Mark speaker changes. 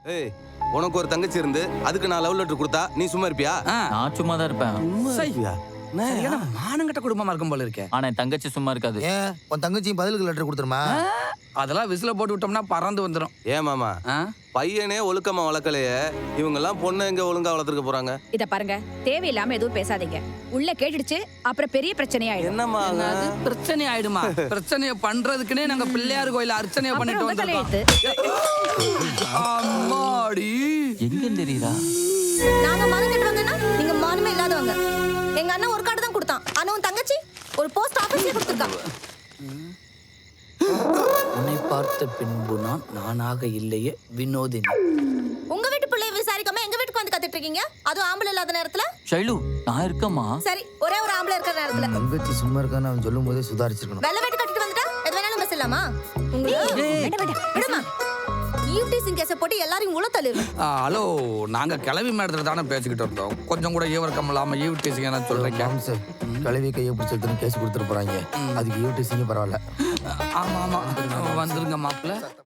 Speaker 1: ஏய், உனக்கு ஒரு தங்கச்சி இருந்து அதுக்கு நான் லவ் லெட்டர் கொடுத்தா நீ சும்மா இருப்பியா?
Speaker 2: நான் சும்மா தான் இருப்பேன்.
Speaker 1: இருப்பியா?
Speaker 3: சரியான மானங்கட்ட குடும்பமா இருக்கும் போல இருக்கே.
Speaker 2: ஆனா என் தங்கச்சி சும்மா இருக்காது.
Speaker 4: ஏன் உன் தங்கச்சியும் பதிலுக்கு லெட்டர் கொடுத்துருமா?
Speaker 3: அதெல்லாம் விசில போட்டு விட்டோம்னா பறந்து வந்துடும்.
Speaker 1: ஏன் மாமா, பையனே ஒழுக்கமா வளர்க்கலையே, இவங்க எல்லாம் பொண்ணு எங்க ஒழுங்கா வளர்த்துக்க போறாங்க?
Speaker 5: இத பாருங்க, தேவையில்லாம எதுவும் பேசாதீங்க. உள்ள கேட்டுடுச்சு அப்புறம் பெரிய பிரச்சனையாயிடும்.
Speaker 1: என்னம்மா
Speaker 3: அது பிரச்சனை ஆயிடுமா? பிரச்சனைய பண்றதுக்குனே நாங்க பிள்ளையார் கோயில அர்ச்சனைய பண்ணிட்டு
Speaker 5: அப்புறம் உங்க
Speaker 3: வந்திருக்கோம். அம்மாடி,
Speaker 2: எங்க தெரியுதா?
Speaker 6: நாங்க மானம் கட்டுவாங்கன்னா நீங்க மானமே இல்லாதவங்க. எங்க அண்ணன் ஒரு கார்டு தான் கொடுத்தான். ஆனா உன் தங்கச்சி ஒரு போஸ்ட் ஆபீஸ்ல கொடுத்துருக்கான்.
Speaker 3: உன்னை பார்த்த பின்பு நான் நானாக இல்லையே வினோதினி.
Speaker 6: உங்க வீட்டு பிள்ளைய விசாரிக்காம எங்க வீட்டுக்கு வந்து கத்திட்டு இருக்கீங்க? அதுவும் ஆம்பளை இல்லாத நேரத்துல.
Speaker 2: ஷைலு, நான் இருக்கேம்மா.
Speaker 6: சரி, ஒரே ஒரு ஆம்பளை இருக்கிற நேரத்துல
Speaker 4: தங்கச்சி சும்மா இருக்கான்னு அவன் சொல்லும் போதே சுதாரிச்சிருக்கணும்.
Speaker 6: வெள்ளை வேட்டு கட்டிட்டு வந்துட்டா எது வேணாலும் பேசலாமா? விடுமா? ஈவ்டீசிங் கேஸ போட்டு எல்லாரையும் உள்ள தள்ளிடுவேன்.
Speaker 3: ஹலோ, நாங்க கிளவி மேடத்துல தானே பேசிக்கிட்டு இருந்தோம். கொஞ்சம் கூட ஈவரக்கம் இல்லாம ஈவ்டீசிங் என்ன சொல்றீங்க?
Speaker 4: கழுவி கையை பிடிச்சி கேஸ் கொடுத்துட்டு போறாங்க. அதுக்கு யூடிசிங்க பரவாயில்ல.
Speaker 3: ஆமா ஆமா, வந்துருங்க மாப்பிள்ள.